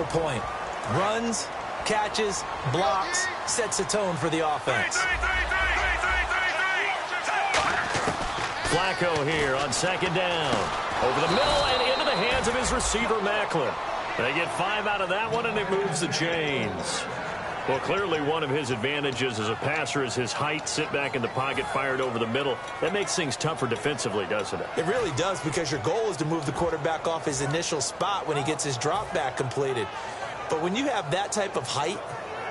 point. Runs, catches, blocks, sets a tone for the offense. Flacco here on second down. Over the middle and into the hands of his receiver, Macklin. They get 5 out of that one, and it moves the chains. Well, clearly one of his advantages as a passer is his height. Sit back in the pocket, fired over the middle. That makes things tougher defensively, doesn't it? It really does, because your goal is to move the quarterback off his initial spot when he gets his drop back completed. But when you have that type of height,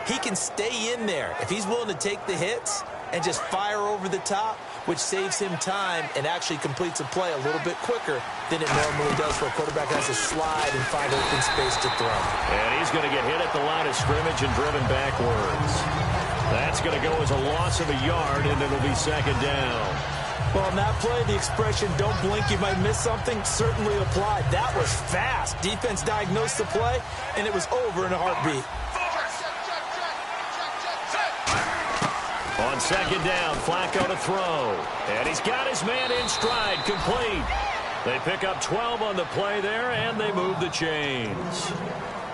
he can stay in there if he's willing to take the hits and just fire over the top, which saves him time and actually completes a play a little bit quicker than it normally does for a quarterback that has to slide and find open space to throw. And he's going to get hit at the line of scrimmage and driven backwards. That's going to go as a loss of a yard, and it'll be second down. Well, on that play, the expression, don't blink, you might miss something, certainly applied. That was fast. Defense diagnosed the play, and it was over in a heartbeat. On second down, Flacco to throw. And he's got his man in stride, complete. They pick up 12 on the play there, and they move the chains.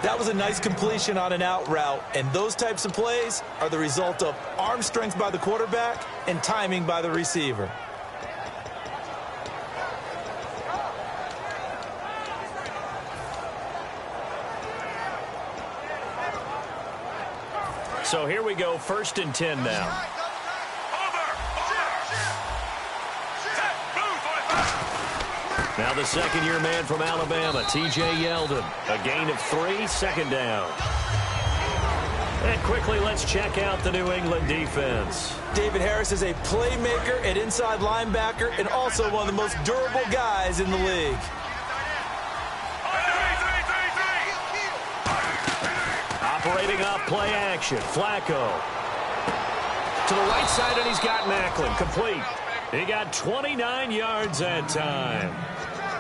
That was a nice completion on an out route, and those types of plays are the result of arm strength by the quarterback and timing by the receiver. So here we go, 1st and 10 now. Now the second-year man from Alabama, T.J. Yeldon. A gain of 3, second down. And quickly, let's check out the New England defense. David Harris is a playmaker at inside linebacker and also one of the most durable guys in the league. Operating off play action, Flacco. To the right side, and he's got Macklin, complete. He got 29 yards that time.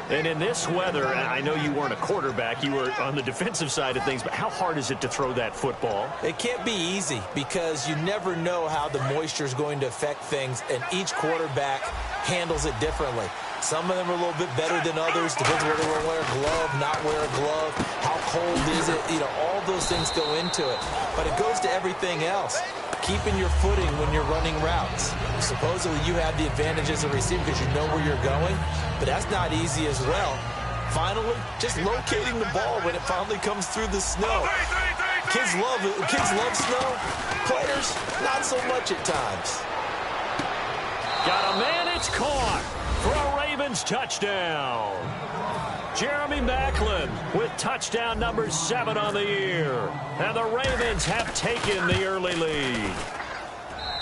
And in this weather, I know you weren't a quarterback, you were on the defensive side of things, but how hard is it to throw that football? It can't be easy because you never know how the moisture is going to affect things, and each quarterback handles it differently. Some of them are a little bit better than others. Depends whether they wear a glove, not wear a glove. How cold is it? You know, all those things go into it. But it goes to everything else. Keeping your footing when you're running routes. Supposedly you have the advantage as a receiver because you know where you're going, but that's not easy as well. Finally, just locating the ball when it finally comes through the snow. Kids love it. Kids love snow. Players, not so much at times. Got a man, it's caught for a Ravens touchdown. Jeremy Macklin with touchdown number 7 on the year. And the Ravens have taken the early lead.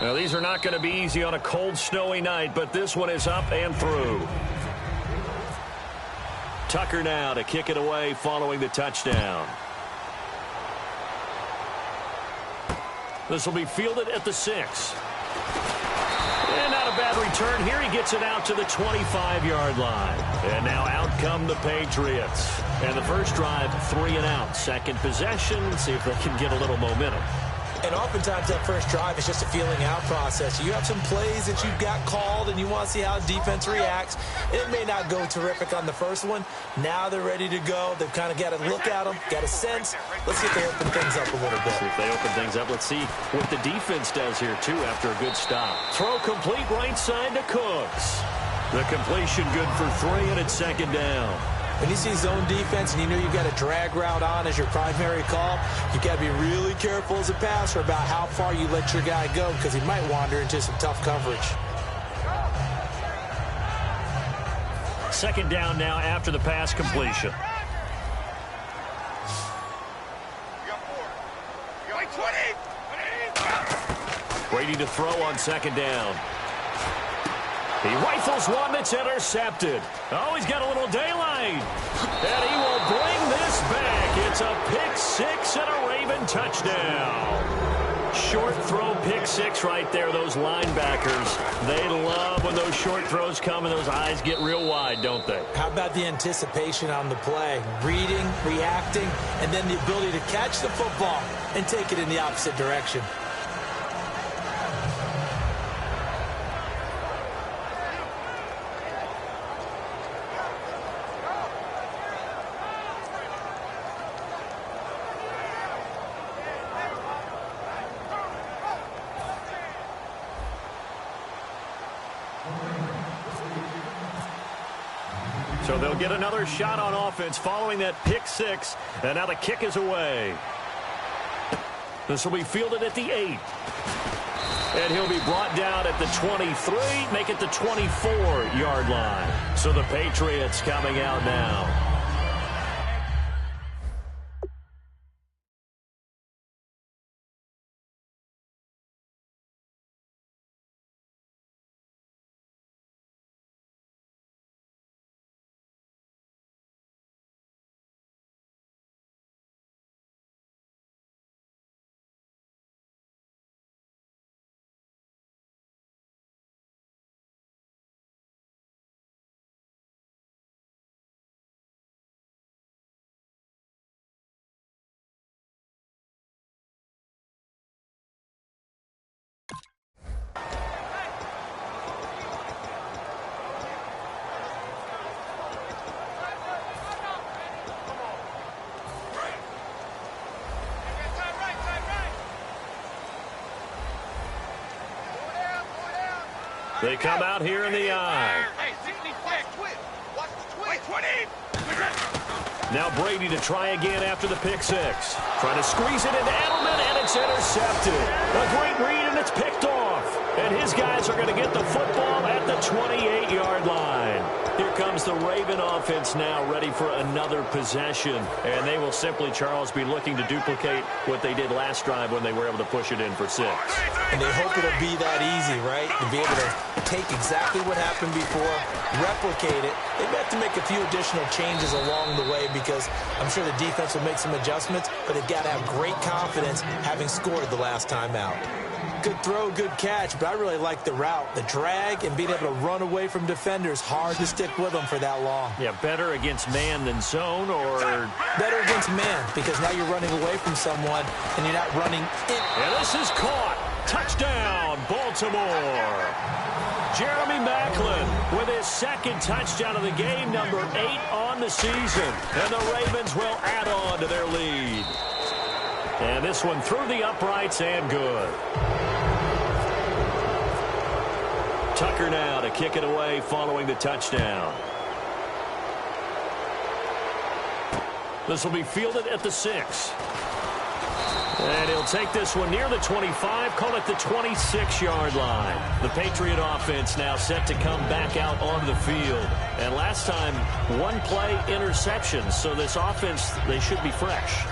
Now, these are not going to be easy on a cold, snowy night, but this one is up and through. Tucker now to kick it away following the touchdown. This will be fielded at the 6. And not a bad return here. He gets it out to the 25-yard line. And now out come the Patriots. And the first drive, 3 and out. Second possession, see if they can get a little momentum. And oftentimes that first drive is just a feeling out process. You have some plays that you've got called and you want to see how defense reacts. It may not go terrific on the first one. Now they're ready to go. They've kind of got to look at them, got a sense. Let's see if they open things up a little bit. See if they open things up. Let's see what the defense does here, too, after a good stop. Throw complete right side to Cooks. The completion good for 3, and it's second down. When you see zone defense and you know you've got a drag route on as your primary call, you've got to be really careful as a passer about how far you let your guy go because he might wander into some tough coverage. Second down now after the pass completion. Brady to throw on second down. He rifles one that's intercepted. Oh, he's got a little daylight. And he will bring this back. It's a pick 6 and a Raven touchdown. Short throw pick 6 right there. Those linebackers, they love when those short throws come and those eyes get real wide, don't they? How about the anticipation on the play? Reading, reacting, and then the ability to catch the football and take it in the opposite direction. So they'll get another shot on offense following that pick six. And now the kick is away. This will be fielded at the 8. And he'll be brought down at the 23, make it the 24-yard line. So the Patriots coming out now. They come out here in the eye. Now Brady to try again after the pick six. Trying to squeeze it into Edelman, and it's intercepted. A great read, and it's picked off. And his guys are going to get the football at the 28-yard line. Here comes the Raven offense now, ready for another possession. And they will simply, Charles, be looking to duplicate what they did last drive when they were able to push it in for 6. And they hope it'll be that easy, right? To be able to take exactly what happened before, replicate it. They've got to make a few additional changes along the way because I'm sure the defense will make some adjustments, but they've got to have great confidence having scored the last time out. Good throw, good catch, but I really like the route. The drag and being able to run away from defenders, hard to stick with them for that long. Yeah, better against man than zone, or? Better against man, because now you're running away from someone and you're not running in. And this is caught. Touchdown, Baltimore. Jeremy Maclin with his second touchdown of the game, number 8 on the season. And the Ravens will add on to their lead. And this one through the uprights and good. Tucker now to kick it away following the touchdown. This will be fielded at the 6. And he'll take this one near the 25, call it the 26-yard line. The Patriot offense now set to come back out onto the field. And last time, one play interception. So this offense, they should be fresh.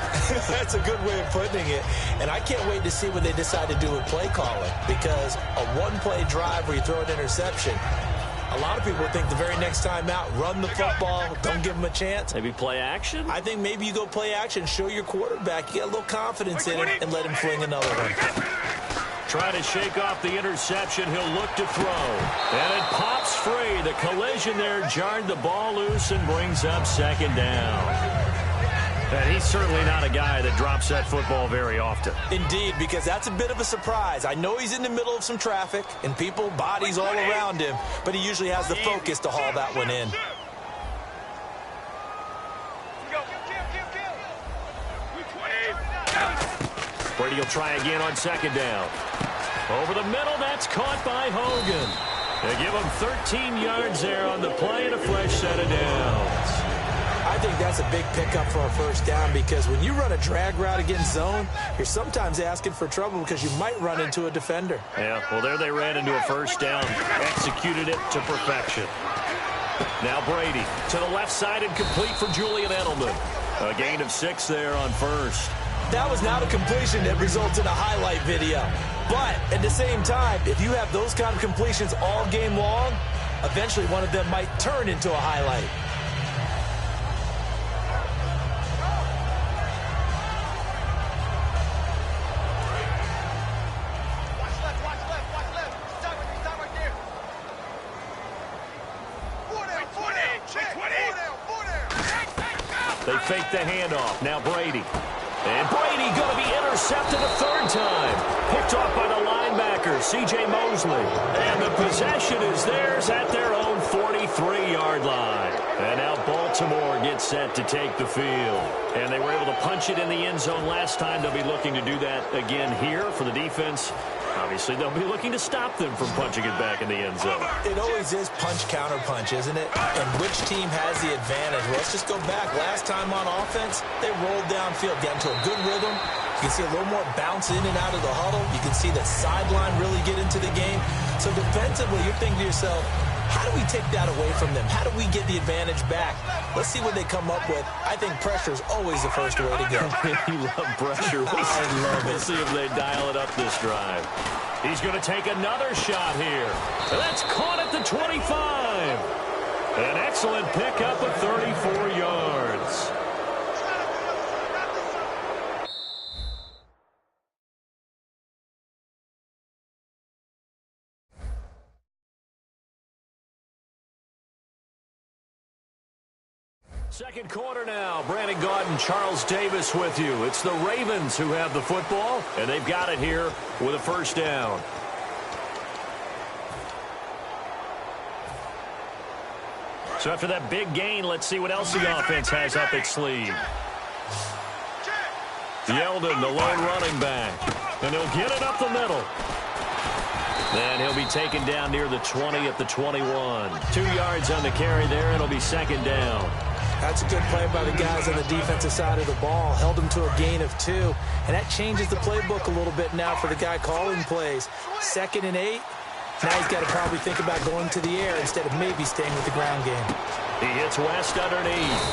That's a good way of putting it. And I can't wait to see what they decide to do with play calling. Because a one-play drive where you throw an interception, a lot of people think the very next time out, run the football, don't give them a chance. Maybe play action? I think maybe you go play action, show your quarterback, you get a little confidence in it, and let him fling another one. Try to shake off the interception. He'll look to throw. And it pops free. The collision there jarred the ball loose and brings up second down. And he's certainly not a guy that drops that football very often. Indeed, because that's a bit of a surprise. I know he's in the middle of some traffic and people, bodies all around him, but he usually has the focus to haul that one in. Brady will try again on second down. Over the middle, that's caught by Hogan. They give him 13 yards there on the play and a fresh set of downs. I think that's a big pickup for a first down because when you run a drag route against zone, you're sometimes asking for trouble because you might run into a defender. Yeah, well, there they ran into a first down, executed it to perfection. Now Brady to the left side and complete for Julian Edelman. A gain of 6 there on first. That was not a completion that results in a highlight video. But at the same time, if you have those kind of completions all game long, eventually one of them might turn into a highlight. They fake the handoff. Now Brady. And Brady going to be intercepted a third time. Picked off by the linebacker. kicker, C.J. Mosley. And the possession is theirs at their own 43-yard line. And now Baltimore gets set to take the field. And they were able to punch it in the end zone last time. They'll be looking to do that again here for the defense. Obviously, they'll be looking to stop them from punching it back in the end zone. It always is punch-counter-punch, isn't it? And which team has the advantage? Well, let's just go back. Last time on offense, they rolled downfield, got into a good rhythm. You can see a little more bounce in and out of the huddle. You can see the sideline really get into the game. So defensively, you're thinking to yourself, how do we take that away from them? How do we get the advantage back? Let's see what they come up with. I think pressure is always the first way to go. You love pressure. We'll see if they dial it up this drive. He's going to take another shot here. That's caught at the 25. An excellent pickup of 34 yards. Second quarter now. Brandon Gaudin, Charles Davis with you. It's the Ravens who have the football, and they've got it here with a first down. So after that big gain, let's see what else the offense has up its sleeve. Yeldon, the lone running back, and he'll get it up the middle. Then he'll be taken down near the 20 at the 21. 2 yards on the carry there. It'll be second down. That's a good play by the guys on the defensive side of the ball. Held them to a gain of 2. And that changes the playbook a little bit now for the guy calling plays. 2nd and 8. Now he's got to probably think about going to the air instead of maybe staying with the ground game. He hits West underneath.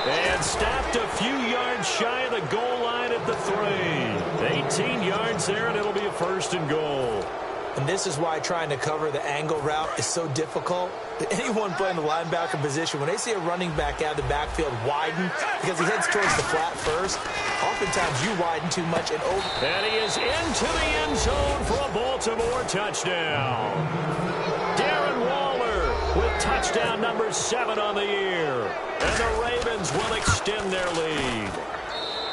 And stopped a few yards shy of the goal line at the 3. 18 yards there, and it'll be a first and goal. And this is why trying to cover the angle route is so difficult. Anyone playing the linebacker position, when they see a running back out of the backfield widen because he heads towards the flat first, oftentimes you widen too much and over. And he is into the end zone for a Baltimore touchdown. Darren Waller with touchdown number 7 on the year. And the Ravens will extend their lead.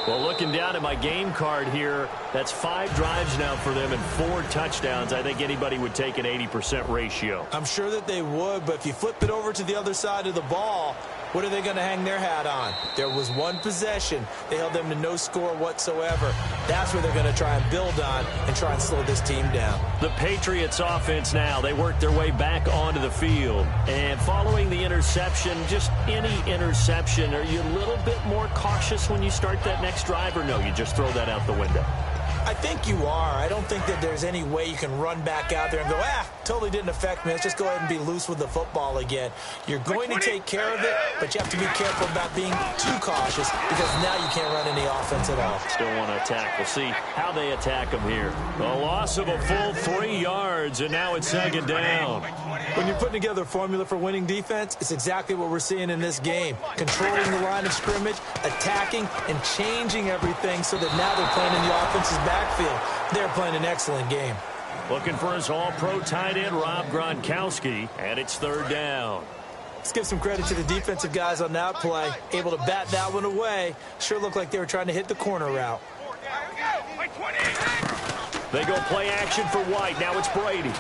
Well, looking down at my game card here, that's 5 drives now for them and 4 touchdowns. I think anybody would take an 80% ratio. I'm sure that they would, but if you flip it over to the other side of the ball, what are they going to hang their hat on? There was one possession. They held them to no score whatsoever. That's where they're going to try and build on and try and slow this team down. The Patriots offense now, they work their way back onto the field. And following the interception, just any interception, are you a little bit more cautious when you start that next drive, or no, you just throw that out the window? I think you are. I don't think that there's any way you can run back out there and go, totally didn't affect me. Let's just go ahead and be loose with the football again. You're going to take care of it, but you have to be careful about being too cautious because now you can't run any offense at all. Still want to attack. We'll see how they attack them here. A loss of a full 3 yards, and now it's second down. When you're putting together a formula for winning defense, it's exactly what we're seeing in this game. Controlling the line of scrimmage, attacking, and changing everything so that now they're playing in the offense's backfield. They're playing an excellent game. Looking for his all-pro tight end, Rob Gronkowski, and it's third down. Let's give some credit to the defensive guys on that play. Able to bat that one away. Sure looked like they were trying to hit the corner route. They go play action for White. Now it's Brady.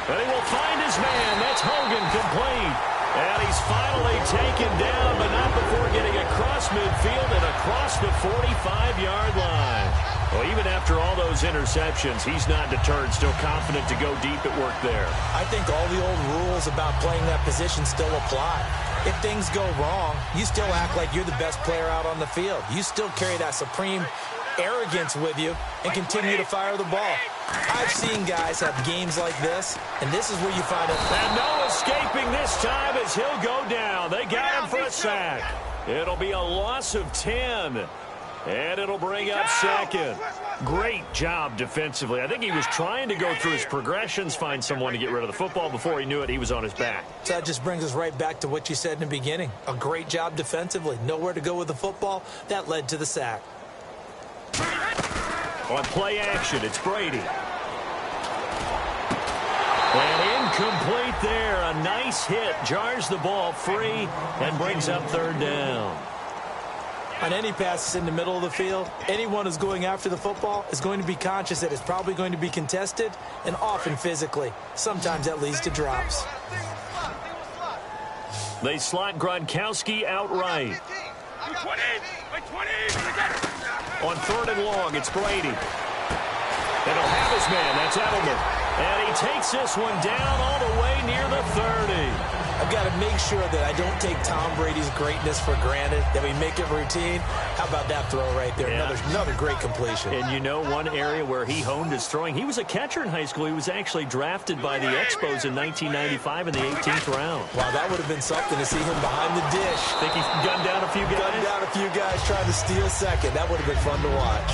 And he will find his man. That's Hogan complete. And he's finally taken down, but not before getting across midfield and across the 45-yard line. Well, even after all those interceptions, he's not deterred, still confident to go deep at work there. I think all the old rules about playing that position still apply. If things go wrong, you still act like you're the best player out on the field. You still carry that supreme arrogance with you and continue to fire the ball. I've seen guys have games like this, and this is where you find it. And no escaping this time as he'll go down. They got him for a sack. It'll be a loss of 10. And it'll bring up second. Great job defensively. I think he was trying to go through his progressions, find someone to get rid of the football. Before he knew it, he was on his back. So that just brings us right back to what you said in the beginning. A great job defensively. Nowhere to go with the football. That led to the sack. On play action, it's Brady. And incomplete there. A nice hit. Jars the ball free and brings up third down. On any passes in the middle of the field, anyone who's going after the football is going to be conscious that it's probably going to be contested and often physically. Sometimes that leads to drops. They slot Gronkowski outright. On 3rd and long, it's Brady. And he'll have his man. That's Edelman. And he takes this one down all the way near the 30. I've got to make sure that I don't take Tom Brady's greatness for granted, that we make it routine. How about that throw right there? Yeah. Another great completion. And you know one area where he honed his throwing? He was a catcher in high school. He was actually drafted by the Expos in 1995 in the 18th round. Wow, that would have been something to see him behind the dish. Think he gunned down a few guys? Gunned down a few guys trying to steal second. That would have been fun to watch.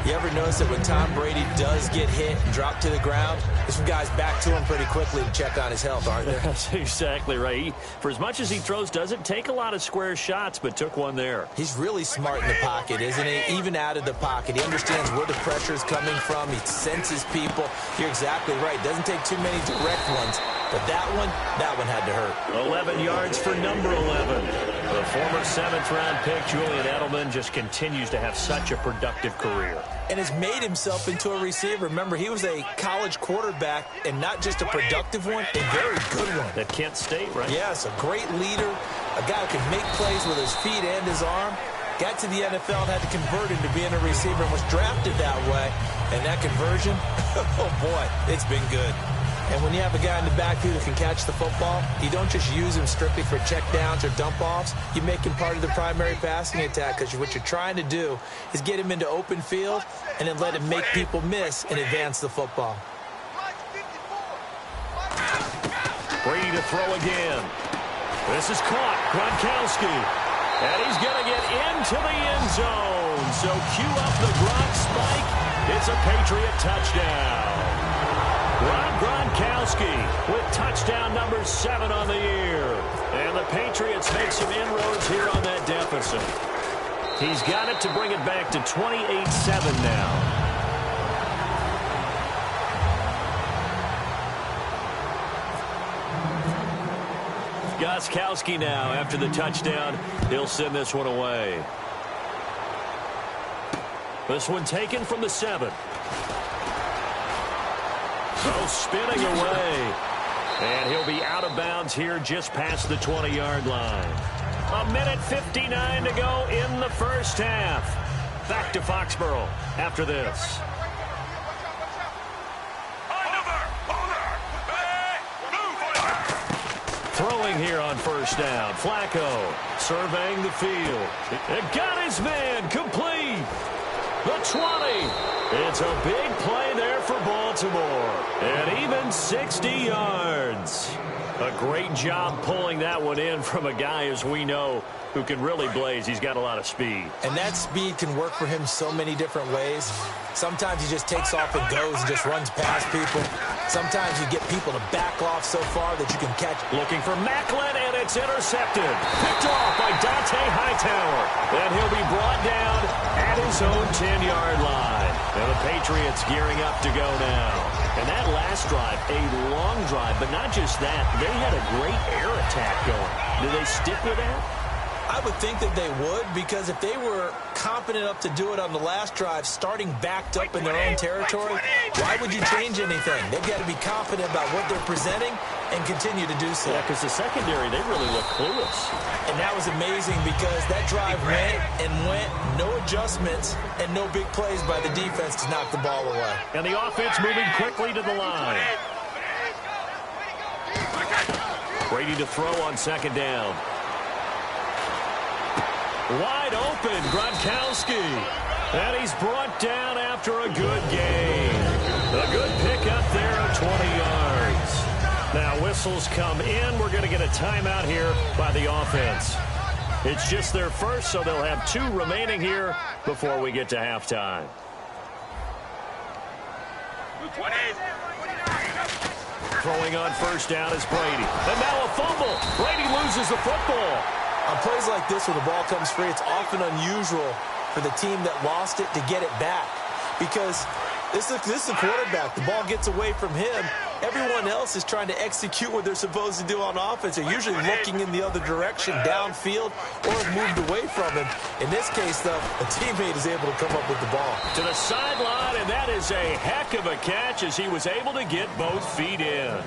You ever notice that when Tom Brady does get hit and drop to the ground, there's some guys back to him pretty quickly to check on his health, aren't there? That's exactly right. For as much as he throws, doesn't take a lot of square shots, but took one there. He's really smart in the pocket, isn't he? Even out of the pocket. He understands where the pressure is coming from. He senses people. You're exactly right. Doesn't take too many direct ones. But that one had to hurt. 11 yards for number 11. The former 7th-round pick, Julian Edelman, just continues to have such a productive career. And has made himself into a receiver. Remember, he was a college quarterback, and not just a productive one, a very good one. At Kent State, right? Yes, a great leader, a guy who can make plays with his feet and his arm. Got to the NFL and had to convert into being a receiver and was drafted that way. And that conversion, oh boy, it's been good. And when you have a guy in the backfield who can catch the football, you don't just use him strictly for checkdowns or dump-offs. You make him part of the primary passing attack, because what you're trying to do is get him into open field and then let him make people miss and advance the football. Brady to throw again. This is caught. Gronkowski. And he's going to get into the end zone. So cue up the Gronk spike. It's a Patriot touchdown. Rob Gronkowski with touchdown number 7 on the year. And the Patriots make some inroads here on that deficit. He's got it to bring it back to 28-7 now. Gostkowski now after the touchdown. He'll send this one away. This one taken from the 7. So spinning away. And he'll be out of bounds here just past the 20-yard line. 1:59 to go in the first half. Back to Foxborough after this. Throwing here on first down. Flacco surveying the field. It got his man complete. The 20. It's a big play there for Baltimore. And even 60 yards. A great job pulling that one in from a guy, as we know, who can really blaze. He's got a lot of speed. And that speed can work for him so many different ways. Sometimes he just takes off and goes and just runs past people. Sometimes you get people to back off so far that you can catch. Looking for Macklin, and it's intercepted. Picked off by Dante Hightower. And he'll be brought down at his own 10-yard line. And the Patriots gearing up to go now. And that last drive, a long drive, but not just that. They had a great air attack going. Do they stick with that? I would think that they would, because if they were competent enough to do it on the last drive, starting backed up in their own territory, why would you change anything? They've got to be confident about what they're presenting and continue to do so. Yeah, because the secondary, they really look clueless. And that was amazing, because that drive went and went, no adjustments, and no big plays by the defense to knock the ball away. And the offense moving quickly to the line. Brady to throw on second down. Wide open, Gronkowski. And he's brought down after a good gain. A good pickup there of 20 yards. Now whistles come in. We're going to get a timeout here by the offense. It's just their first, so they'll have 2 remaining here before we get to halftime. Throwing on first down is Brady. And now a fumble. Brady loses the football. On plays like this, when the ball comes free, it's often unusual for the team that lost it to get it back, because this is a quarterback. The ball gets away from him, Everyone else is trying to execute what they're supposed to do on offense. They're usually looking in the other direction, downfield, or have moved away from him. In this case, though, a teammate is able to come up with the ball. To the sideline, and that is a heck of a catch as he was able to get both feet in.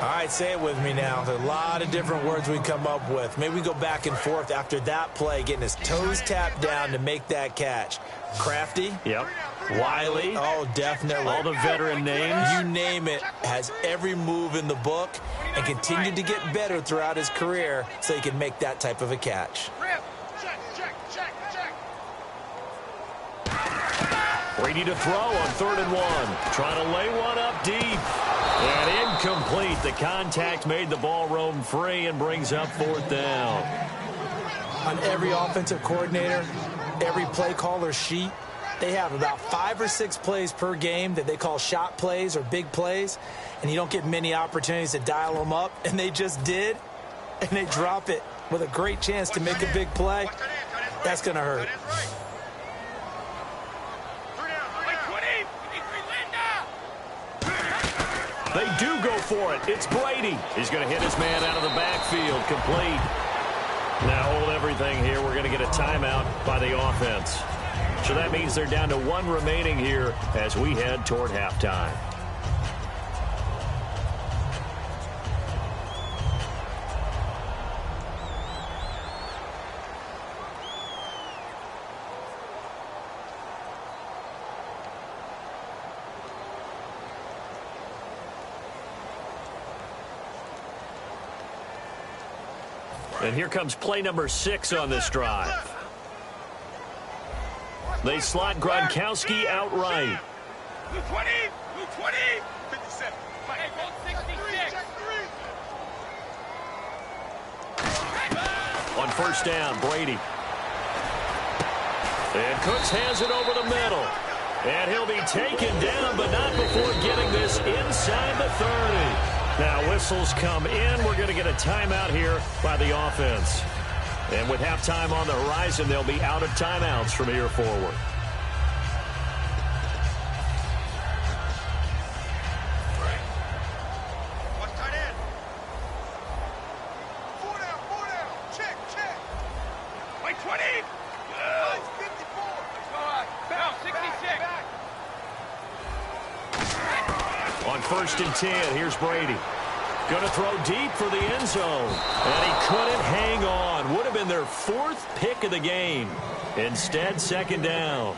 All right, say it with me now. There are a lot of different words we come up with. Maybe we go back and forth after that play, getting his toes tapped down to make that catch. Crafty. Yep. Wiley. Oh, definitely. All the veteran names. You name it. Has every move in the book and continued to get better throughout his career so he can make that type of a catch. Ready to throw on 3rd and 1. Trying to lay one up deep. And incomplete. The contact made the ball roam free and brings up 4th down. On every offensive coordinator, every play caller sheet, they have about 5 or 6 plays per game that they call shot plays or big plays, and you don't get many opportunities to dial them up, and they just did, and they drop it with a great chance to make a big play. That's going to hurt. They do go for it. It's Brady. He's going to hit his man out of the backfield. Complete. Now hold everything here. We're going to get a timeout by the offense. So that means they're down to 1 remaining here as we head toward halftime. And here comes play number 6 on this drive. They slot Gronkowski outright. 20, 57. Hey, 66. On 1st down, Brady. And Cooks has it over the middle. And he'll be taken down, but not before getting this inside the 30. Now whistles come in. We're going to get a timeout here by the offense. And with halftime on the horizon, they'll be out of timeouts from here forward. On 1st and 10, here's Brady. Going to throw deep for the end zone. And he couldn't hang on. Would have been their 4th pick of the game. Instead, 2nd down.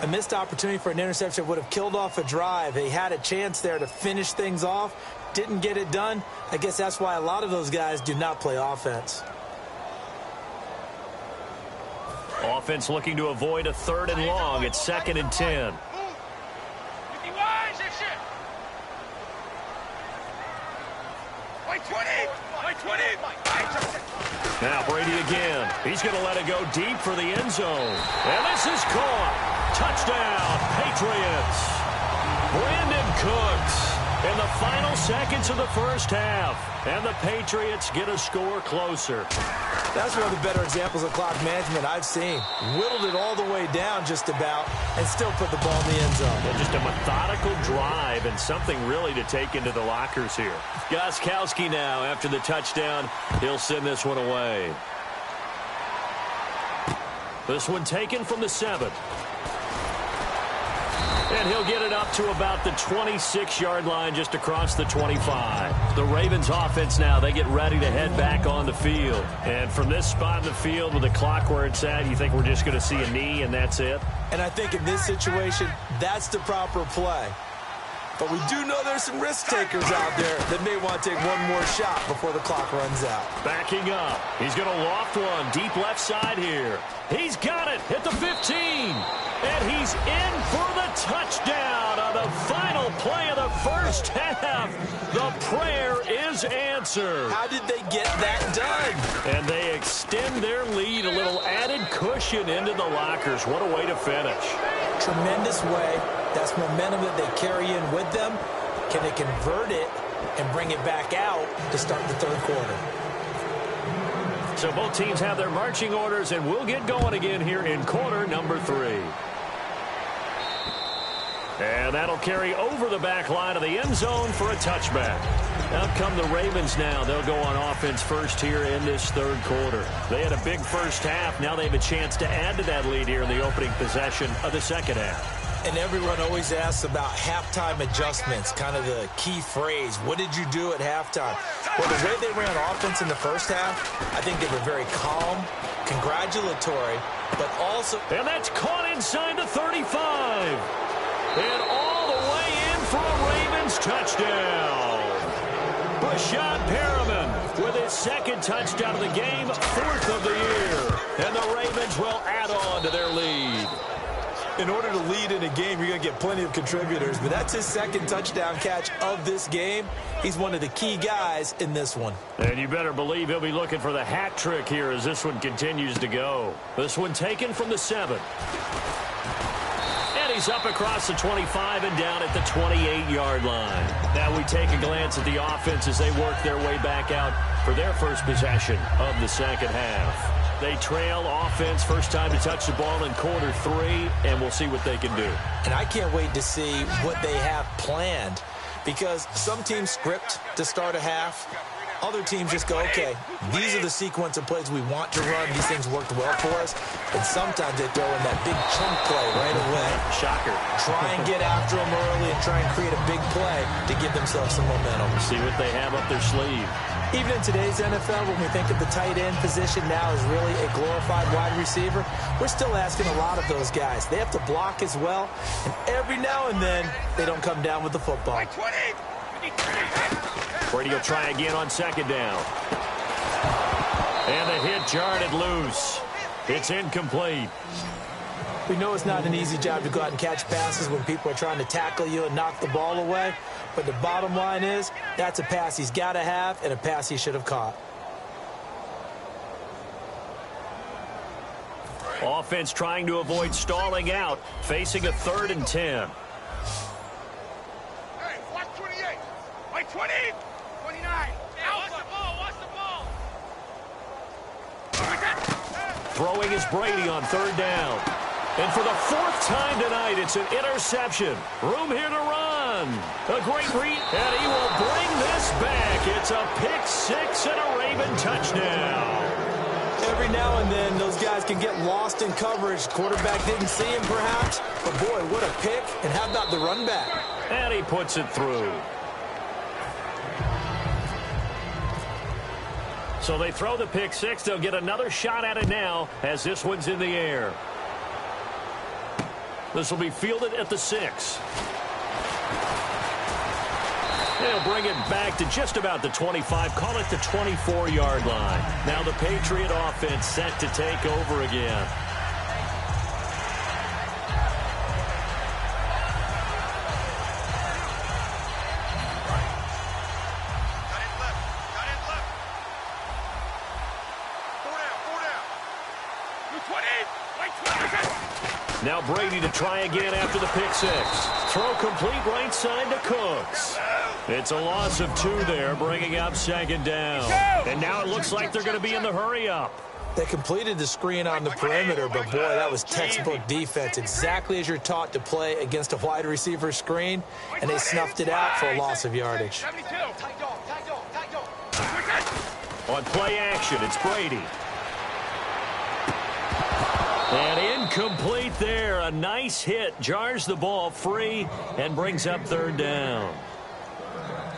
A missed opportunity for an interception would have killed off a drive. They had a chance there to finish things off. Didn't get it done. I guess that's why a lot of those guys do not play offense. Offense looking to avoid a 3rd and long. It's 2nd and 10. Now Brady again. He's going to let it go deep for the end zone. And this is caught. Touchdown, Patriots. Brandon Cooks in the final seconds of the 1st half. And the Patriots get a score closer. That's one of the better examples of clock management I've seen. Whittled it all the way down just about and still put the ball in the end zone. And just a methodical drive and something really to take into the lockers here. Gostkowski now after the touchdown. He'll send this one away. This one taken from the 7. And he'll get it up to about the 26-yard line just across the 25. The Ravens offense now, they get ready to head back on the field. And from this spot in the field with the clock where it's at, you think we're just going to see a knee and that's it? And I think in this situation, that's the proper play. But we do know there's some risk takers out there that may want to take one more shot before the clock runs out. Backing up. He's going to loft one deep left side here. He's got it at the 15. And he's in for the touchdown on the final play of the 1st half. The prayer is answered. How did they get that done? And they extend their lead, a little added cushion into the lockers. What a way to finish. Tremendous way. That's momentum that they carry in with them. Can they convert it and bring it back out to start the 3rd quarter? So both teams have their marching orders, and we'll get going again here in quarter number 3. And that'll carry over the back line of the end zone for a touchback. Out come the Ravens now. They'll go on offense first here in this third quarter. They had a big first half. Now they have a chance to add to that lead here in the opening possession of the second half. And everyone always asks about halftime adjustments, kind of the key phrase. What did you do at halftime? Well, the way they ran offense in the first half, I think they were very calm, congratulatory, but also... And that's caught inside the 35. And all the way in for a Ravens touchdown. Rashad Perriman with his second touchdown of the game, fourth of the year. And the Ravens will add on to their lead. In order to lead in a game, you're going to get plenty of contributors, but that's his second touchdown catch of this game. He's one of the key guys in this one. And you better believe he'll be looking for the hat trick here as this one continues to go. This one taken from the 7. And he's up across the 25 and down at the 28-yard line. Now we take a glance at the offense as they work their way back out for their first possession of the second half. They trail offense, first time to touch the ball in quarter 3, and we'll see what they can do. And I can't wait to see what they have planned, because some teams script to start a half. Other teams just go, okay, these are the sequence of plays we want to run. These things worked well for us. And sometimes they throw in that big chunk play right away. Shocker. Try and get after them early and try and create a big play to give themselves some momentum. See what they have up their sleeve. Even in today's NFL, when we think of the tight end position now as really a glorified wide receiver, we're still asking a lot of those guys. They have to block as well, and every now and then, they don't come down with the football. Brady will try again on second down. And the hit jarred it loose. It's incomplete. We know it's not an easy job to go out and catch passes when people are trying to tackle you and knock the ball away. But the bottom line is, that's a pass he's got to have and a pass he should have caught. Offense trying to avoid stalling out, facing a 3rd and 10. Hey, watch 28. Watch 20. 29. Watch the ball. Watch the ball. Throwing is Brady on 3rd down. And for the 4th time tonight, it's an interception. Room here to run. A great read, and he will bring this back. It's a pick 6 and a Raven touchdown. Every now and then, those guys can get lost in coverage. Quarterback didn't see him, perhaps. But, boy, what a pick. And how about the run back? And he puts it through. So they throw the pick 6. They'll get another shot at it now as this one's in the air. This will be fielded at the 6. They'll bring it back to just about the 25. Call it the 24-yard line. Now the Patriot offense set to take over again. Now Brady to try again after the pick 6. Throw complete right side to Cooks. It's a loss of 2 there, bringing up second down. And now it looks like they're going to be in the hurry-up. They completed the screen on the perimeter, but, boy, that was textbook defense. Exactly as you're taught to play against a wide receiver screen, and they snuffed it out for a loss of yardage. On play action, it's Brady. And incomplete there. A nice hit. Jars the ball free and brings up 3rd down.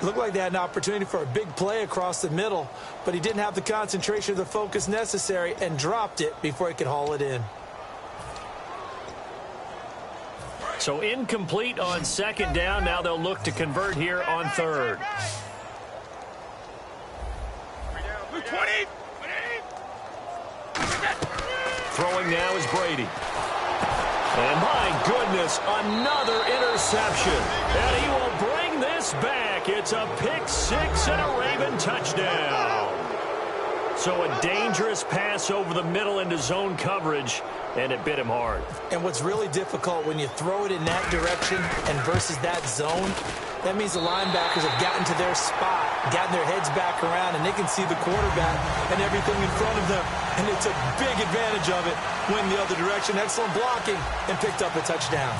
Looked like they had an opportunity for a big play across the middle, but he didn't have the concentration or the focus necessary and dropped it before he could haul it in. So incomplete on second down. Now they'll look to convert here on 3rd. 20. Throwing now is Brady. And my goodness, another interception. And he will bring this back. It's a pick 6 and a Raven touchdown. So a dangerous pass over the middle into zone coverage, and it bit him hard. And what's really difficult when you throw it in that direction and versus that zone, that means the linebackers have gotten to their spot, gotten their heads back around, and they can see the quarterback and everything in front of them. And they took big advantage of it, went the other direction. Excellent blocking, and picked up a touchdown.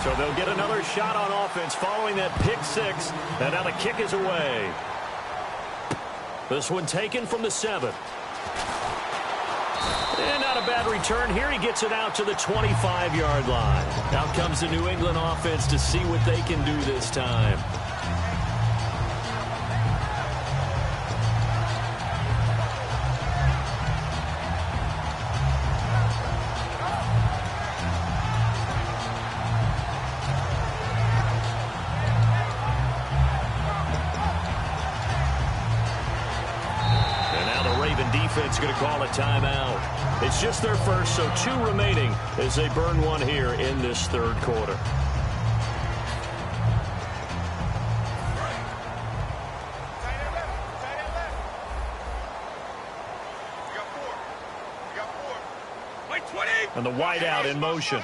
So they'll get another shot on offense following that pick six. And now the kick is away. This one taken from the 7. And not a bad return here. He gets it out to the 25-yard line. Out comes the New England offense to see what they can do this time. Defense going to call a timeout. It's just their first, so 2 remaining as they burn one here in this third quarter. And the wideout in motion.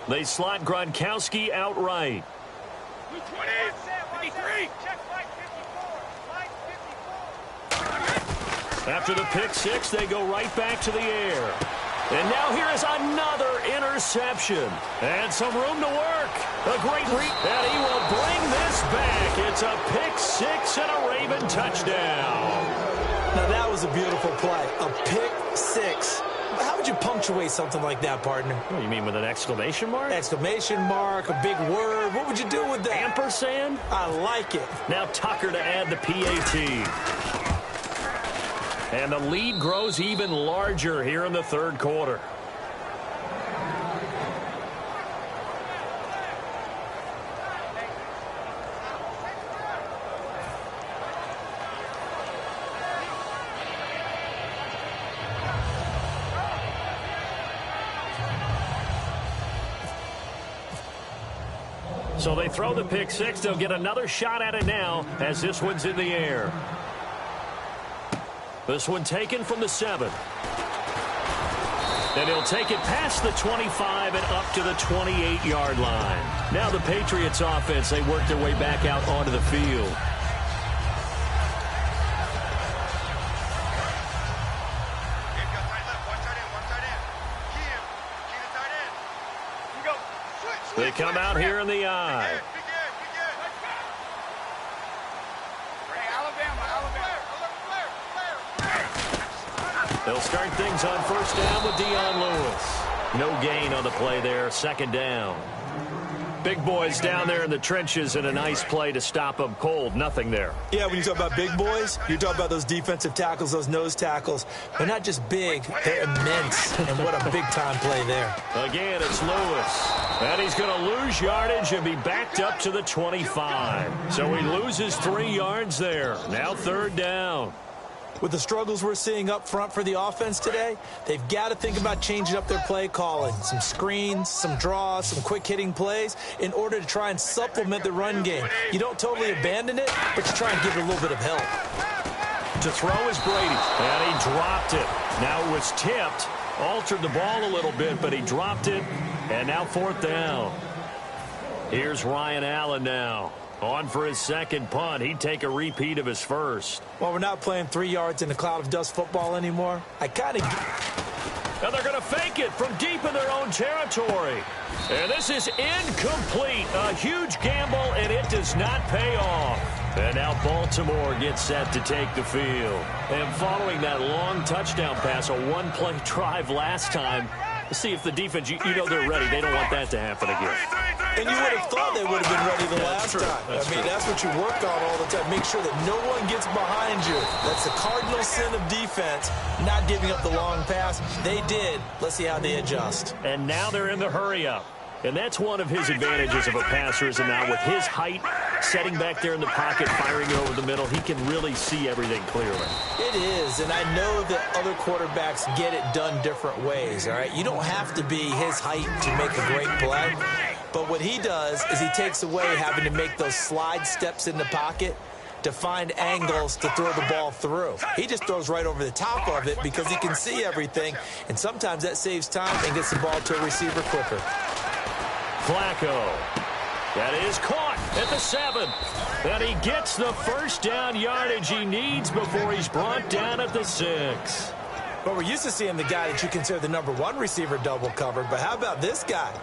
They slot Gronkowski outright. 53. After the pick six, they go right back to the air. And now here is another interception. And some room to work. A great read. And he will bring this back. It's a pick six and a Raven touchdown. Now that was a beautiful play. A pick six. How would you punctuate something like that, partner? What do you mean, with an exclamation mark? Exclamation mark, a big word. What would you do with that? Ampersand? I like it. Now Tucker to add the PAT. And the lead grows even larger here in the third quarter. So they throw the pick six. They'll get another shot at it now as this one's in the air. This one taken from the 7. And he'll take it past the 25 and up to the 28-yard line. Now the Patriots offense, they work their way back out onto the field. They come out here in the eye. They'll start things on first down with Dion Lewis. No gain on the play there, second down. Big boys down there in the trenches, and a nice play to stop them cold. Nothing there. Yeah, when you talk about big boys, you talk about those defensive tackles, those nose tackles. They're not just big, they're immense. And what a big-time play there. Again, it's Lewis. And he's going to lose yardage and be backed up to the 25. So he loses 3 yards there. Now third down. With the struggles we're seeing up front for the offense today, they've got to think about changing up their play calling. Some screens, some draws, some quick-hitting plays in order to try and supplement the run game. You don't totally abandon it, but you try and give it a little bit of help. To throw is Brady, and he dropped it. Now it was tipped, altered the ball a little bit, but he dropped it, and now fourth down. Here's Ryan Allen now. On for his second punt. He'd take a repeat of his first. Well, we're not playing 3 yards in a cloud of dust football anymore. And they're going to fake it from deep in their own territory. And this is incomplete. A huge gamble, and it does not pay off. And now Baltimore gets set to take the field. And following that long touchdown pass, a one-play drive last time, let's see if the defense, you know they're ready. They don't want that to happen again. And you would have thought they would have been ready the last time. That's what you work on all the time. Make sure that no one gets behind you. That's the cardinal sin of defense, not giving up the long pass. They did. Let's see how they adjust. And now they're in the hurry-up. And that's one of his advantages of a passer, is now with his height, setting back there in the pocket, firing it over the middle, he can really see everything clearly. It is, and I know that other quarterbacks get it done different ways, all right? You don't have to be his height to make a great play, but what he does is he takes away having to make those slide steps in the pocket to find angles to throw the ball through. He just throws right over the top of it because he can see everything, and sometimes that saves time and gets the ball to a receiver quicker. Flacco. That is caught. at the 7. And he gets the first down yardage he needs before he's brought down at the 6. But we're used to seeing the guy that you consider the number 1 receiver double covered. But how about this guy?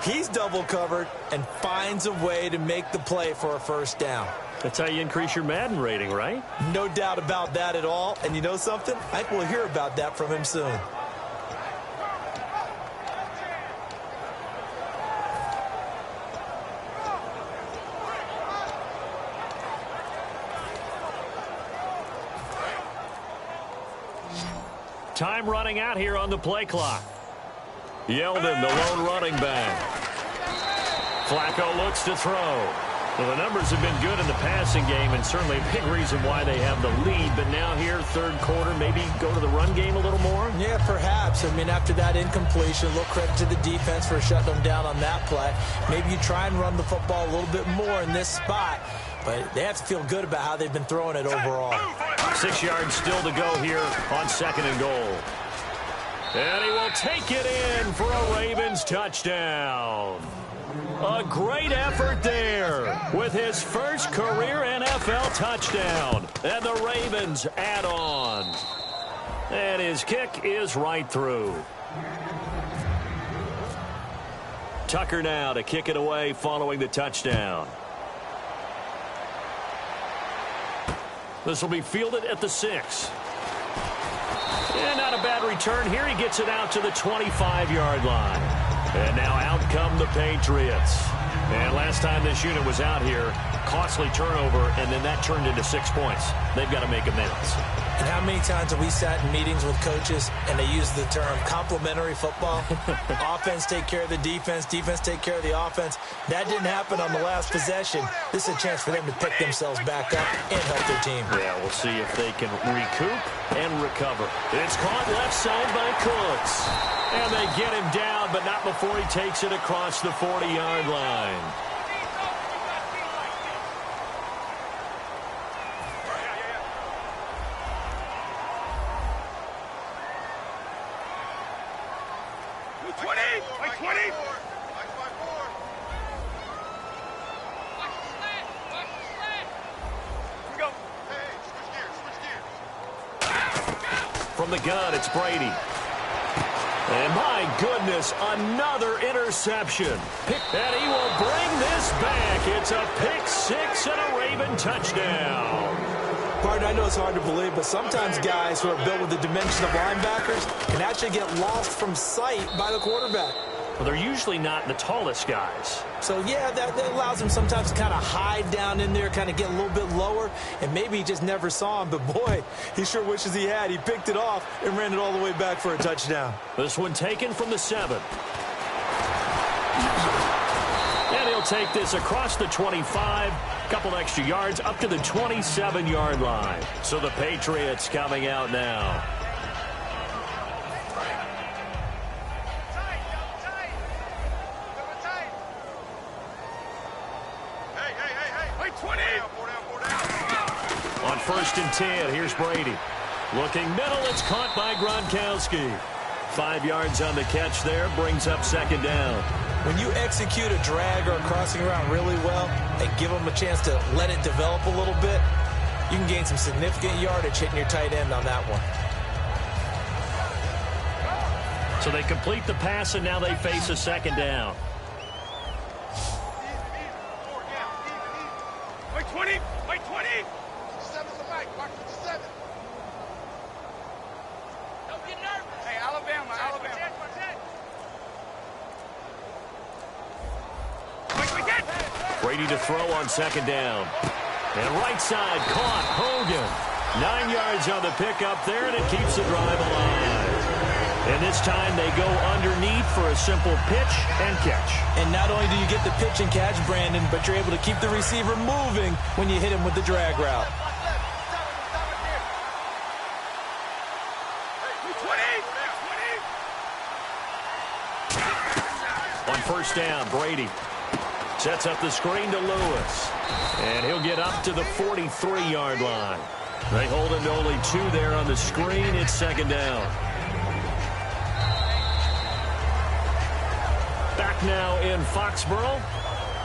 He's double covered and finds a way to make the play for a first down. That's how you increase your Madden rating, right? No doubt about that at all. And you know something? I think we'll hear about that from him soon. Time running out here on the play clock. Yeldon, the lone running back. Flacco looks to throw. Well, the numbers have been good in the passing game, and certainly a big reason why they have the lead. But now here, third quarter, maybe go to the run game a little more? Yeah, perhaps. I mean, after that incompletion, a little credit to the defense for shutting them down on that play. Maybe you try and run the football a little bit more in this spot. But they have to feel good about how they've been throwing it overall. 6 yards still to go here on 2nd and goal. And he will take it in for a Ravens touchdown. A great effort there with his first career NFL touchdown. And the Ravens add on. And his kick is right through. Tucker now to kick it away following the touchdown. This will be fielded at the 6. And not a bad return here. He gets it out to the 25-yard line. And now out come the Patriots. And last time this unit was out here, costly turnover, and then that turned into 6 points. They've got to make amends. And how many times have we sat in meetings with coaches and they use the term complementary football? Offense take care of the defense, defense take care of the offense. That didn't happen on the last possession. This is a chance for them to pick themselves back up and help their team. Yeah, we'll see if they can recoup and recover. It's caught left side by Cooks. And they get him down, but not before he takes it across the 40-yard line. From the gun, it's Brady. And my goodness, another interception. And he will bring this back. It's a pick 6 and a Raven touchdown. Pardon, I know it's hard to believe, but sometimes guys who are built with the dimension of linebackers can actually get lost from sight by the quarterback. Well, they're usually not the tallest guys. So, yeah, that allows him sometimes to kind of hide down in there, kind of get a little bit lower, and maybe he just never saw him. But, boy, he sure wishes he had. He picked it off and ran it all the way back for a touchdown. This one taken from the 7. And he'll take this across the 25, couple extra yards, up to the 27-yard line. So the Patriots coming out now. On 1st and 10, here's Brady. Looking middle, it's caught by Gronkowski. 5 yards on the catch there, brings up 2nd down. When you execute a drag or a crossing route really well and give them a chance to let it develop a little bit, you can gain some significant yardage hitting your tight end on that one. So they complete the pass, and now they face a 2nd down. Wait 20! Wait 20! 7's the mic. Mark 57. Don't get nervous. Hey, Alabama. Brady to throw on 2nd down. And right side caught. Hogan. 9 yards on the pickup there, and it keeps the drive alive. And this time they go underneath for a simple pitch and catch. And not only do you get the pitch and catch, Brandon, but you're able to keep the receiver moving when you hit him with the drag route. On 1st down, Brady sets up the screen to Lewis. And he'll get up to the 43-yard line. They hold him to only 2 there on the screen. It's 2nd down. Back now in Foxborough.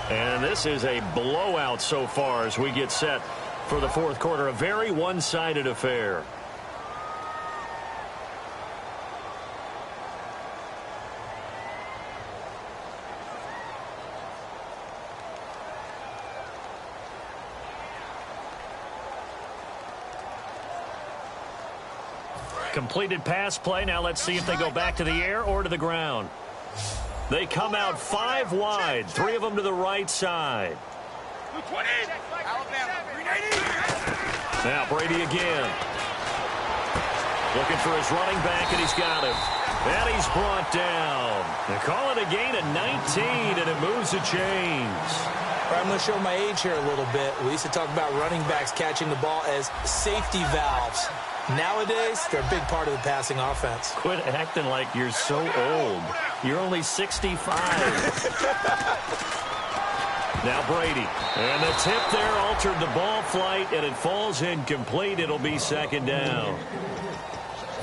And this is a blowout so far as we get set for the fourth quarter. A very one-sided affair. Completed pass play. Now let's see if they go back to the air or to the ground. They come out 5 wide, 3 of them to the right side. Now Brady again. Looking for his running back, and he's got him. And he's brought down. They call it a gain of 19, and it moves the chains. I'm going to show my age here a little bit. We used to talk about running backs catching the ball as safety valves. Nowadays, they're a big part of the passing offense. Quit acting like you're so old. You're only 65. Now Brady. And the tip there altered the ball flight, and it falls incomplete. It'll be second down.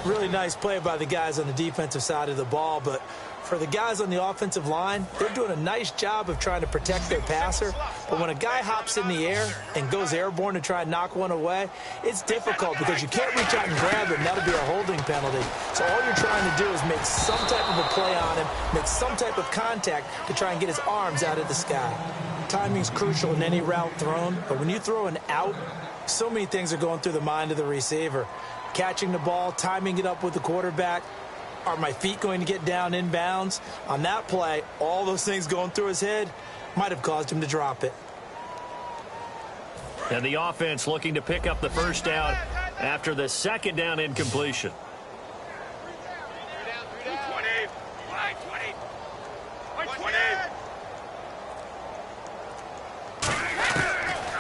Really nice play by the guys on the defensive side of the ball, but for the guys on the offensive line, they're doing a nice job of trying to protect their passer. But when a guy hops in the air and goes airborne to try and knock one away, it's difficult because you can't reach out and grab him. That'll be a holding penalty. So all you're trying to do is make some type of a play on him, make some type of contact to try and get his arms out of the sky. Timing's crucial in any route thrown, but when you throw an out, so many things are going through the mind of the receiver. Catching the ball, timing it up with the quarterback. Are my feet going to get down inbounds? On that play, all those things going through his head might have caused him to drop it. And the offense looking to pick up the first down after the second down incompletion.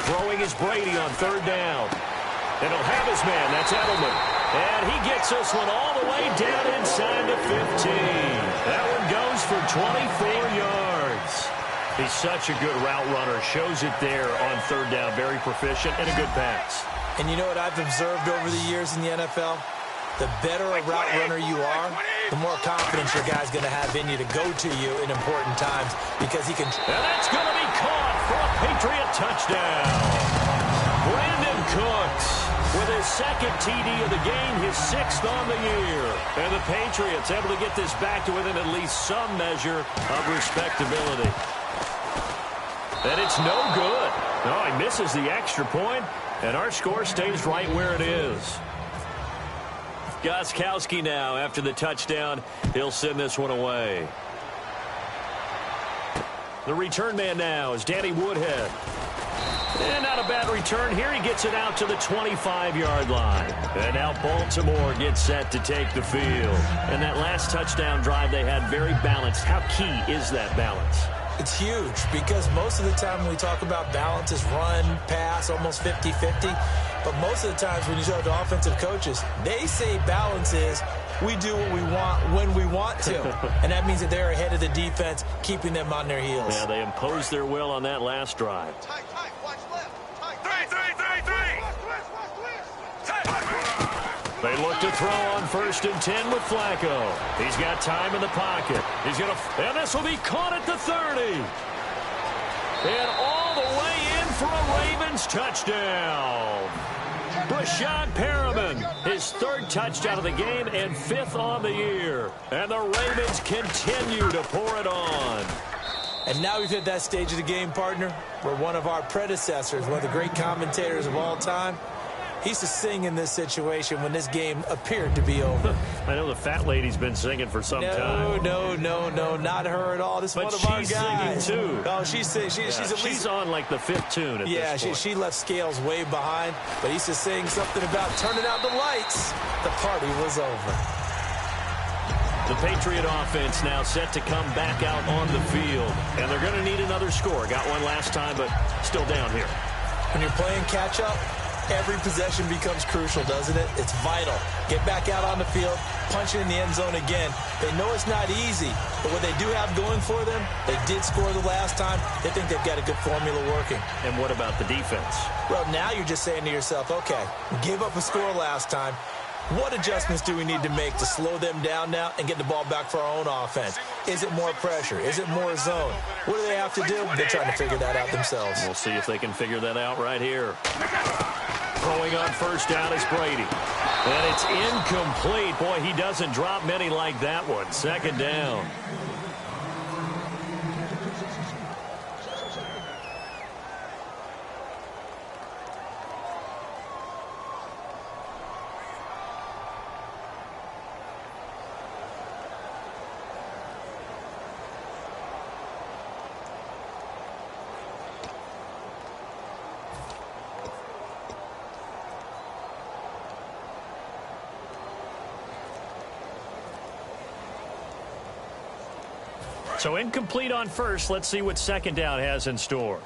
Throwing is Brady on third down. And he'll have his man. That's Edelman. And he gets this one all the way down inside the 15. That one goes for 24 yards. He's such a good route runner. Shows it there on third down. Very proficient and a good pass. And you know what I've observed over the years in the NFL? The better a route runner you are, the more confidence your guy's going to have in you to go to you in important times because he can. And that's going to be caught for a Patriot touchdown. Brandon Cooks with his second TD of the game, his 6th on the year. And the Patriots able to get this back to within at least some measure of respectability. And it's no good. No, he misses the extra point, and our score stays right where it is. Gostkowski now, after the touchdown, he'll send this one away. The return man now is Danny Woodhead. And not a bad return here. He gets it out to the 25-yard line. And now Baltimore gets set to take the field. And that last touchdown drive they had very balanced. How key is that balance? It's huge because most of the time when we talk about balance is run, pass, almost 50-50. But most of the times when you talk to offensive coaches, they say balance is we do what we want when we want to. And that means that they're ahead of the defense, keeping them on their heels. Yeah, they imposed their will on that last drive. They look to throw on 1st and 10 with Flacco. He's got time in the pocket. He's going to, and this will be caught at the 30. And all the way in for a Ravens touchdown. Brashad Perriman, his 3rd touchdown of the game and 5th on the year. And the Ravens continue to pour it on. And now we've hit that stage of the game, partner, where one of our predecessors, one of the great commentators of all time, he used to sing in this situation when this game appeared to be over. I know the fat lady's been singing for some time. No, not her at all. This is one of our guys. But she's singing, too. Oh, she's at least... She's on, like, the 5th tune at this point. She left Scales way behind, but he used to sing something about turning out the lights. The party was over. The Patriot offense now set to come back out on the field. And they're going to need another score. Got one last time, but still down here. When you're playing catch-up, every possession becomes crucial, doesn't it? It's vital. Get back out on the field, punch it in the end zone again. They know it's not easy, but what they do have going for them, they did score the last time. They think they've got a good formula working. And what about the defense? Well, now you're just saying to yourself, okay, gave up a score last time. What adjustments do we need to make to slow them down now and get the ball back for our own offense? Is it more pressure? Is it more zone? What do they have to do? They're trying to figure that out themselves. We'll see if they can figure that out right here. Throwing on first down is Brady. And it's incomplete. Boy, he doesn't drop many like that one. Second down. So incomplete on first. Let's see what second down has in store.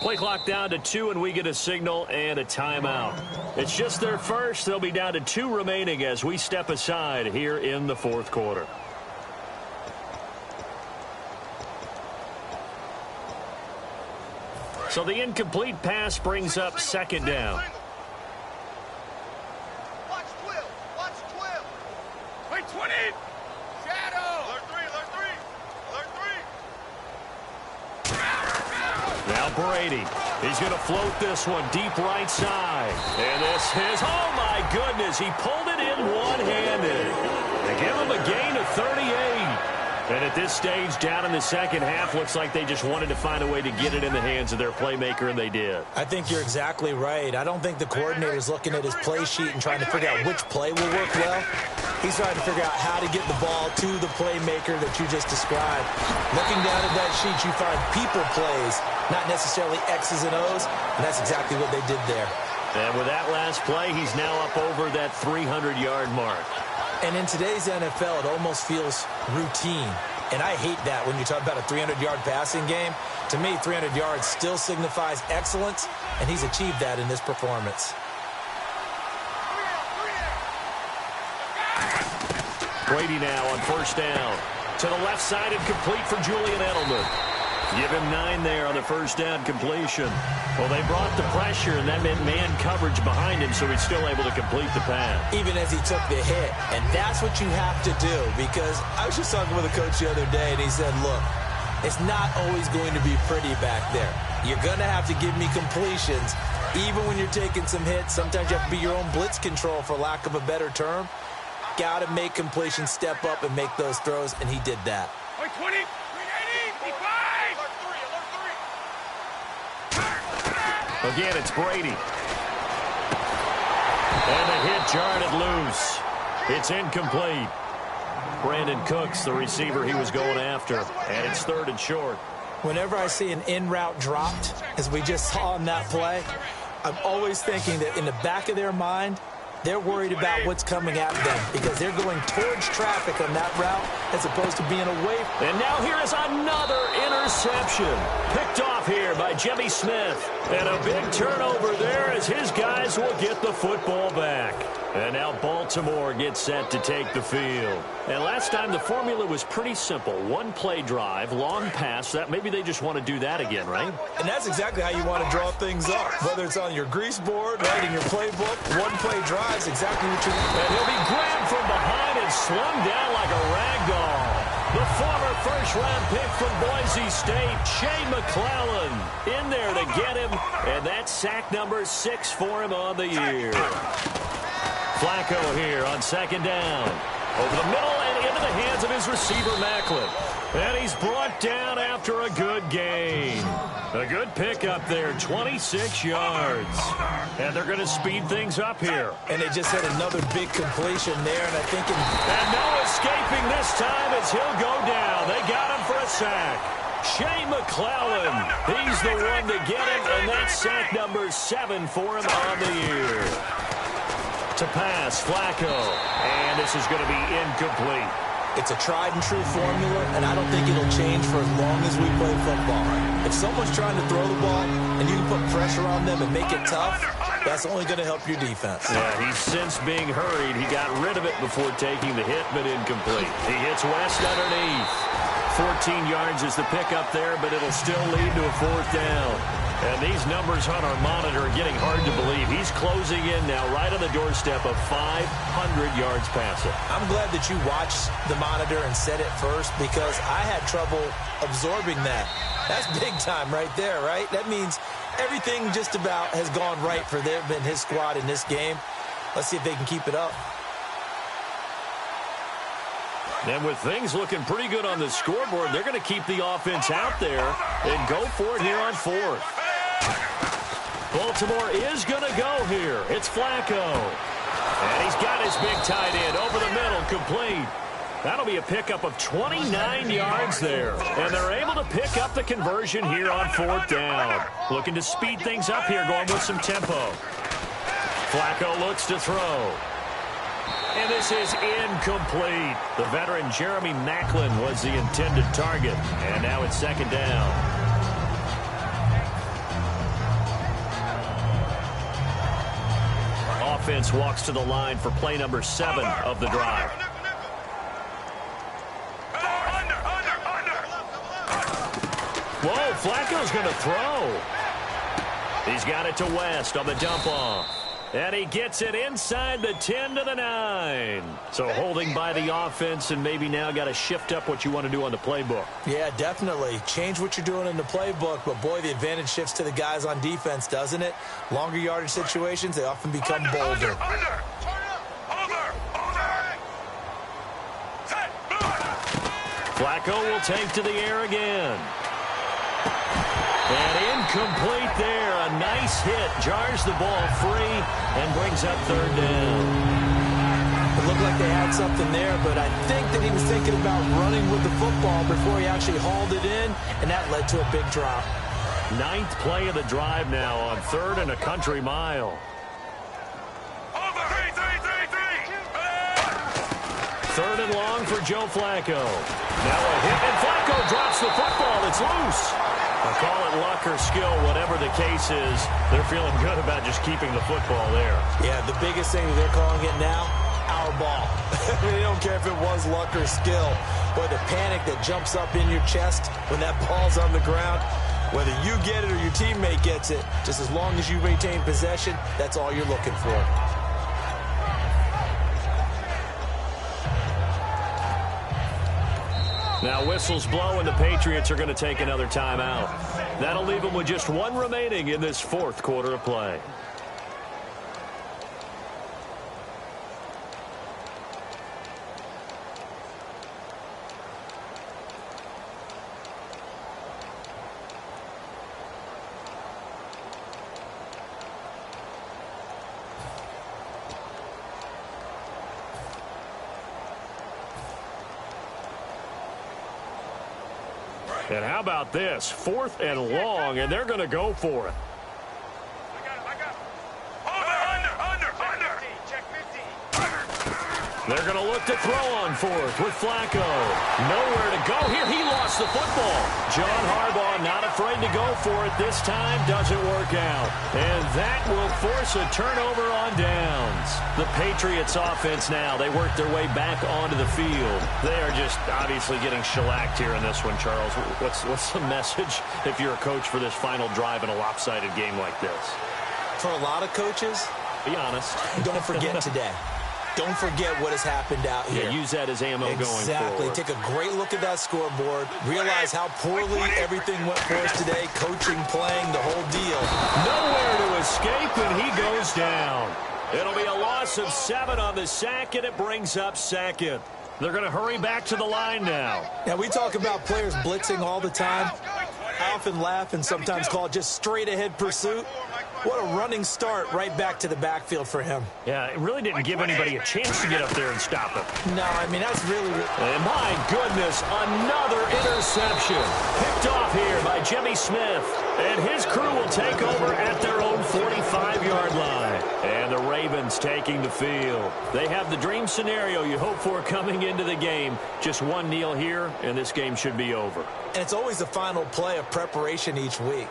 Play clock down to 2, and we get a signal and a timeout. It's just their first. They'll be down to 2 remaining as we step aside here in the fourth quarter. So the incomplete pass brings up second down. Brady. He's going to float this one deep right side. And this is, oh my goodness, he pulled it in one-handed. They give him a gain of 38. And at this stage, down in the second half, looks like they just wanted to find a way to get it in the hands of their playmaker, and they did. I think you're exactly right. I don't think the coordinator's looking at his play sheet and trying to figure out which play will work well. He's trying to figure out how to get the ball to the playmaker that you just described. Looking down at that sheet, you find people plays, not necessarily X's and O's, and that's exactly what they did there. And with that last play, he's now up over that 300-yard mark. And in today's NFL, it almost feels routine. And I hate that when you talk about a 300-yard passing game. To me, 300 yards still signifies excellence, and he's achieved that in this performance. Brady now on first down. To the left side and complete for Julian Edelman. Give him 9 there on the first down completion. Well, they brought the pressure, and that meant man coverage behind him, so he's still able to complete the pass. Even as he took the hit. And that's what you have to do, because I was just talking with a coach the other day, and he said, look, it's not always going to be pretty back there. You're going to have to give me completions. Even when you're taking some hits, sometimes you have to be your own blitz control, for lack of a better term. Got to make completions, step up, and make those throws, and he did that. 20. Again, it's Brady. And the hit jarred it loose. It's incomplete. Brandon Cooks, the receiver he was going after. And it's 3rd and short. Whenever I see an in-route dropped, as we just saw in that play, I'm always thinking that in the back of their mind, they're worried about what's coming at them because they're going towards traffic on that route as opposed to being away. And now here is another interception. Picked off here by Jimmy Smith. And a big turnover there as his guys will get the football back. And now Baltimore gets set to take the field. And last time the formula was pretty simple. 1-play drive, long pass. That maybe they just want to do that again, right? And that's exactly how you want to draw things up. Whether it's on your grease board, right, in your playbook, 1-play drive is exactly what you want. And he'll be grabbed from behind and slung down like a rag doll. The former first-round pick from Boise State, Shea McClellan, in there to get him. And that's sack number 6 for him on the year. Flacco here on second down. Over the middle and into the hands of his receiver, Macklin. And he's brought down after a good gain. A good pickup there, 26 yards. And they're going to speed things up here. And they just had another big completion there, and I think... And no escaping this time as he'll go down. They got him for a sack. Shea McClellan, he's the one to get him, and that's sack number 7 for him on the year. To pass, Flacco, and this is going to be incomplete. It's a tried-and-true formula, and I don't think it'll change for as long as we play football. If someone's trying to throw the ball and you can put pressure on them and make it tough, that's only going to help your defense. Yeah, he's since being hurried. He got rid of it before taking the hit, but incomplete. He hits West underneath. 14 yards is the pickup there, but it'll still lead to a 4th down. And these numbers on our monitor are getting hard to believe. He's closing in now right on the doorstep of 500 yards passing. I'm glad that you watched the monitor and said it first, because I had trouble absorbing that. That's big time right there, right? That means everything just about has gone right for them and his squad in this game. Let's see if they can keep it up. And with things looking pretty good on the scoreboard, they're going to keep the offense out there and go for it here on 4th. Baltimore is going to go here. It's Flacco. And he's got his big tight end over the middle, complete. That'll be a pickup of 29 yards there. And they're able to pick up the conversion here on 4th down. Looking to speed things up here, going with some tempo. Flacco looks to throw. And this is incomplete. The veteran Jeremy Maclin was the intended target. And now it's 2nd down. Offense walks to the line for play number 7 of the drive. Whoa, Flacco's going to throw. He's got it to West on the dump off. And he gets it inside the 10 to the 9. So holding by the offense, and maybe now got to shift up what you want to do on the playbook. Yeah, definitely. Change what you're doing in the playbook, but boy, the advantage shifts to the guys on defense, doesn't it? Longer yardage situations, they often become bolder. Flacco will take to the air again. And incomplete there. A nice hit. Jars the ball free and brings up 3rd down. It looked like they had something there, but I think that he was thinking about running with the football before he actually hauled it in, and that led to a big drop. 9th play of the drive now on 3rd and a country mile. 3rd and long for Joe Flacco. Now a hit, and Flacco drops the football. It's loose. I'll call it luck or skill, whatever the case is. They're feeling good about just keeping the football there. Yeah, the biggest thing that they're calling it now, our ball. They don't care if it was luck or skill. Boy, the panic that jumps up in your chest when that ball's on the ground, whether you get it or your teammate gets it, just as long as you maintain possession, that's all you're looking for. Now whistles blow, and the Patriots are going to take another timeout. That'll leave them with just 1 remaining in this 4th quarter of play. And how about this? 4th and long, and they're going to go for it. They're going to look to throw on 4th with Flacco. Nowhere to go here. He lost the football. John Harbaugh not afraid to go for it this time. Doesn't work out. And that will force a turnover on downs. The Patriots offense now, they work their way back onto the field. They are just obviously getting shellacked here in this one, Charles. What's the message if you're a coach for this final drive in a lopsided game like this? For a lot of coaches, be honest. Don't forget today. Don't forget what has happened out here. Yeah, use that as ammo going forward. Exactly. Take a great look at that scoreboard. Realize how poorly everything went for us today. Coaching, playing, the whole deal. Nowhere to escape, and he goes down. It'll be a loss of 7 on the sack, and it brings up 2nd. They're going to hurry back to the line now. Now, we talk about players blitzing all the time. I often laugh and sometimes call it just straight-ahead pursuit. What a running start right back to the backfield for him. Yeah, it really didn't give anybody a chance to get up there and stop him. No, I mean, that's really... And my goodness, another interception. Picked off here by Jimmy Smith. And his crew will take over at their own 45-yard line. And the Ravens taking the field. They have the dream scenario you hope for coming into the game. Just one kneel here, and this game should be over. And it's always the final play of preparation each week.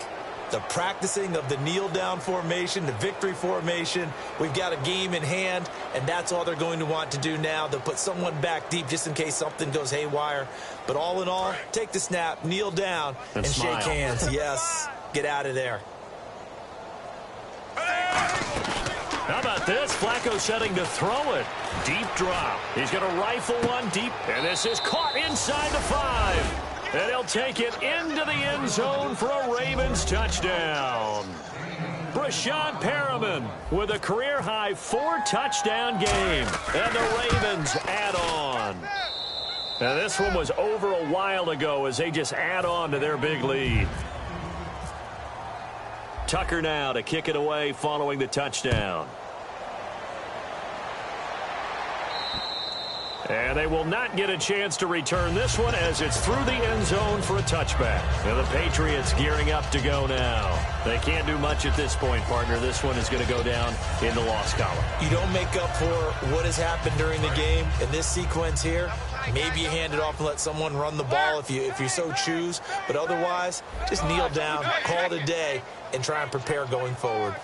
the practicing of the kneel-down formation, the victory formation. We've got a game in hand, and that's all they're going to want to do now. They'll put someone back deep just in case something goes haywire. But all in all, take the snap, kneel down, and shake hands. Yes, get out of there. How about this? Flacco setting to throw it. Deep drop. He's going to rifle one deep, and this is caught inside the 5. And he'll take it into the end zone for a Ravens touchdown. Brashad Perriman with a career-high 4-touchdown game. And the Ravens add on. Now, this one was over a while ago as they just add on to their big lead. Tucker now to kick it away following the touchdown. And they will not get a chance to return this one as it's through the end zone for a touchback. And the Patriots gearing up to go now. They can't do much at this point, partner. This one is going to go down in the loss column. You don't make up for what has happened during the game in this sequence here. Maybe you hand it off and let someone run the ball if you so choose. But otherwise, just kneel down, call it a day, and try and prepare going forward.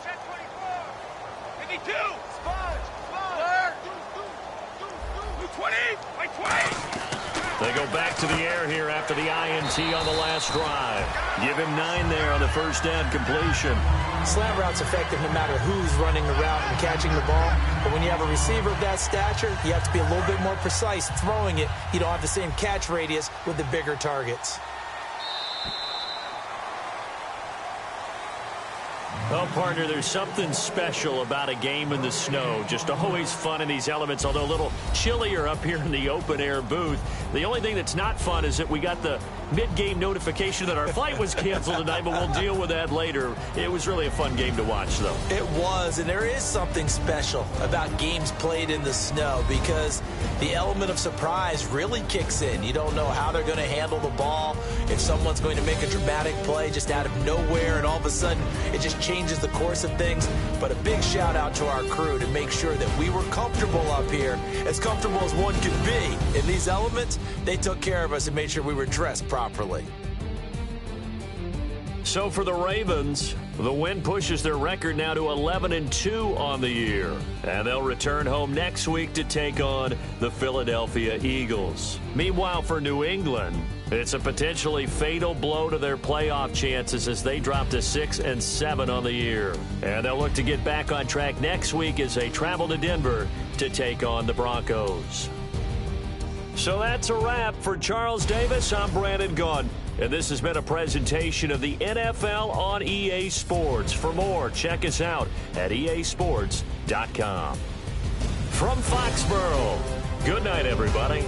52. 20. They go back to the air here after the INT on the last drive. Give him 9 there on the first down completion. Slant route's effective no matter who's running the route and catching the ball. But when you have a receiver of that stature, you have to be a little bit more precise throwing it. You don't have the same catch radius with the bigger targets. Well, partner, there's something special about a game in the snow. Just always fun in these elements, although a little chillier up here in the open-air booth. The only thing that's not fun is that we got the mid-game notification that our flight was canceled tonight, but we'll deal with that later. It was really a fun game to watch, though. It was, and there is something special about games played in the snow because the element of surprise really kicks in. You don't know how they're going to handle the ball, if someone's going to make a dramatic play just out of nowhere, and all of a sudden it just changes the course of things. But a big shout out to our crew to make sure that we were comfortable up here, as comfortable as one could be. In these elements, they took care of us and made sure we were dressed properly. So for the Ravens, the win pushes their record now to 11-2 on the year. And they'll return home next week to take on the Philadelphia Eagles. Meanwhile, for New England, it's a potentially fatal blow to their playoff chances as they drop to 6-7 on the year. And they'll look to get back on track next week as they travel to Denver to take on the Broncos. So that's a wrap. For Charles Davis, I'm Brandon Gaudin. And this has been a presentation of the NFL on EA Sports. For more, check us out at easports.com. From Foxborough, good night, everybody.